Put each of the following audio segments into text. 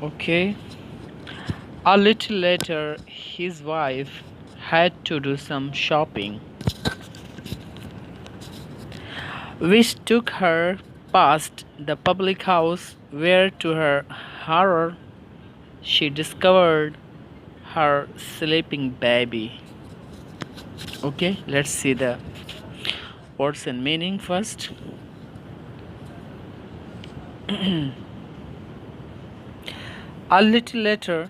Okay. A little later, his wife had to do some shopping, which took her past the public house, where, to her horror, she discovered her sleeping baby. Okay, let's see the words and meaning first. A little later,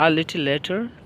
A little later,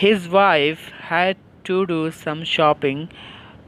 his wife had to do some shopping.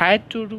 had to do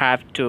have to,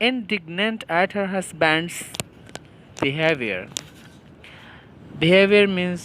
indignant at her husband's behavior. Behavior means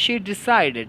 she decided,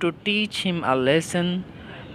to teach him a lesson,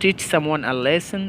teach someone a lesson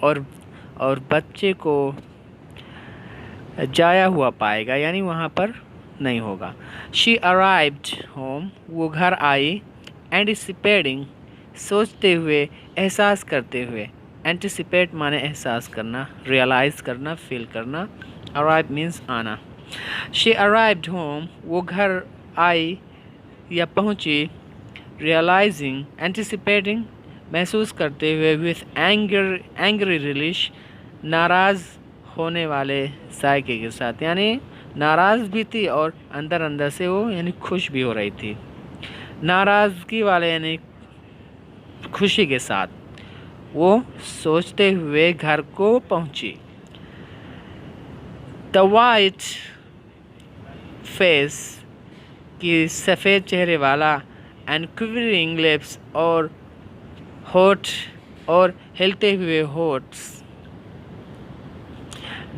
اور بچے کو جایا ہوا پائے گا، یعنی وہاں پر نہیں ہوگا. She arrived home. وہ گھر آئی. Anticipating سوچتے ہوئے، احساس کرتے ہوئے. Anticipate مانے احساس کرنا، ریئلائز کرنا، فیل کرنا. Arrive means آنا. She arrived home. وہ گھر آئی یا پہنچی. Realizing anticipating محسوس کرتے ہوئے. With angry relish ناراض ہونے والے ذائقے کے ساتھ، یعنی ناراض بھی تھی اور اندر سے وہ یعنی خوش بھی ہو رہی تھی. ناراضگی والے یعنی خوشی کے ساتھ وہ سوچتے ہوئے گھر کو پہنچی. The white face کی سفید چہرے والا and quivering lips اور ہونٹ اور ہلتے ہوئے ہونٹس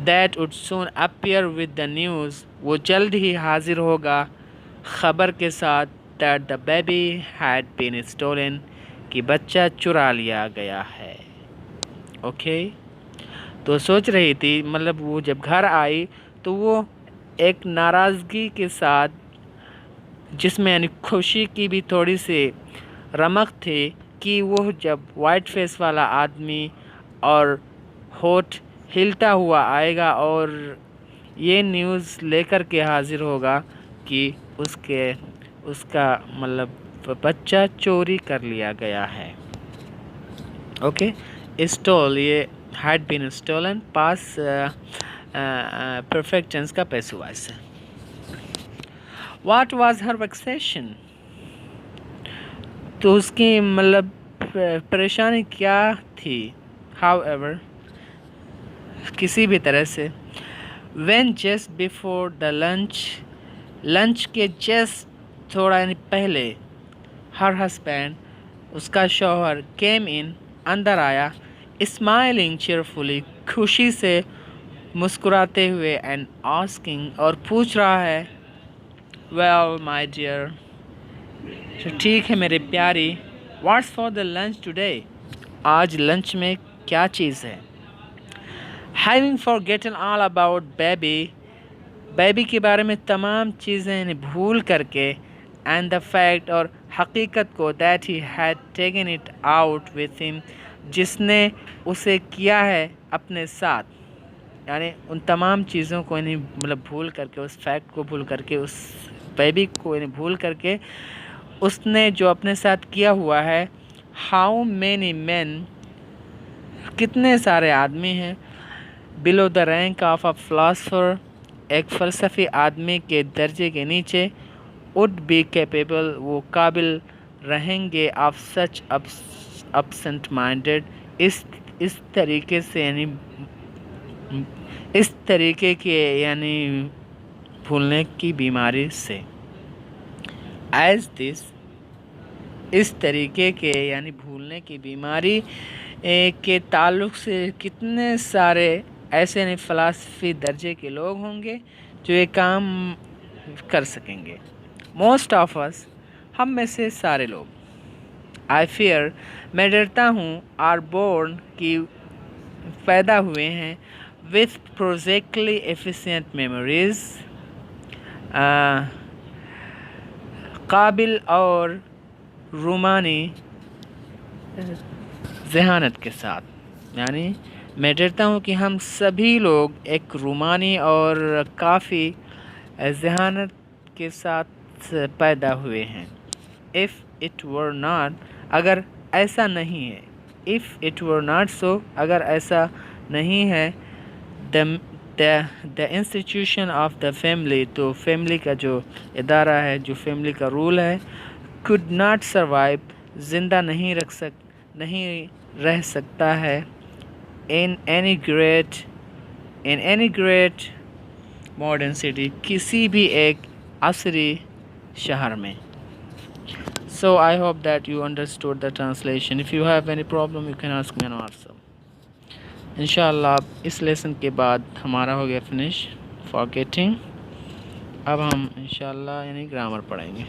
that would soon appear with the news وہ جلد ہی حاضر ہوگا خبر کے ساتھ that the baby had been stolen کہ بچہ چرا لیا گیا ہے. اوکے تو سوچ رہی تھی، مطلب وہ جب گھر آئی تو وہ ایک ناراضگی کے ساتھ جس میں یعنی خوشی کی بھی تھوڑی سی رمق تھی کہ وہ جب وائٹ فیس والا آدمی اور ہونٹ ہلتا ہوا آئے گا اور یہ نیوز لے کر کے حاضر ہوگا کہ اس کا مطلب بچہ چوری کر لیا گیا ہے. اوکے اسٹول یہ had been stolen past perfect tense کا پیسو وائس ہے. What was her vexation تو اس کی مطلب پریشانی کیا تھی. However کسی بھی طرح سے. When just before the lunch کے just تھوڑا یعنی پہلے her husband اس کا شوہر came in اندر آیا. Smiling cheerfully خوشی سے مسکراتے ہوئے and asking اور پوچھ رہا ہے well my dear ٹھیک ہے میرے پیاری what's for the lunch today آج لنچ میں کیا چیز ہے. Having forgotten all about baby کے بارے میں تمام چیزیں یعنی بھول کر کے and the fact اور حقیقت کو that he had taken it out with him جس نے اسے کیا ہے اپنے ساتھ، یعنی ان تمام چیزوں کو یعنی مطلب بھول کر کے، اس فیکٹ کو بھول کر کے، اس بیبی کو یعنی بھول کر کے اس نے جو اپنے ساتھ کیا ہوا ہے. How many men کتنے سارے آدمی ہیں. Below the rank of a philosopher ایک فلسفی آدمی کے درجے کے نیچے. Would be capable وہ قابل رہیں گے of such absent minded اس طریقے سے یعنی اس طریقے کے یعنی بھولنے کی بیماری سے. As this اس طریقے کے یعنی بھولنے کی بیماری کے تعلق سے کتنے سارے ایسے یعنی فلسفی درجے کے لوگ ہوں گے جو یہ کام کر سکیں گے. Most of us ہم میں سے سارے لوگ. I fear میں ڈرتا ہوں are born کی پیدا ہوئے ہیں with prosaically efficient memories قابل اور رومانی ذہانت کے ساتھ. یعنی میں ڈرتا ہوں کہ ہم سبھی لوگ ایک رومانی اور کافی ذہانت کے ساتھ پیدا ہوئے ہیں. If it were not اگر ایسا نہیں ہے. If it were not so اگر ایسا نہیں ہے. The institution of the family تو فیملی کا جو ادارہ ہے، جو فیملی کا رول ہے. Could not survive زندہ نہیں رہ سکتا ہے. In any great modern city کسی بھی ایک عصری شہر میں. So I hope that you understood the translation. If you have any problem you can ask me on WhatsApp. انشاءاللہ اس لیسن کے بعد ہمارا ہو گیا فنش forgetting. اب ہم انشاءاللہ یعنی گرامر پڑھیں گے.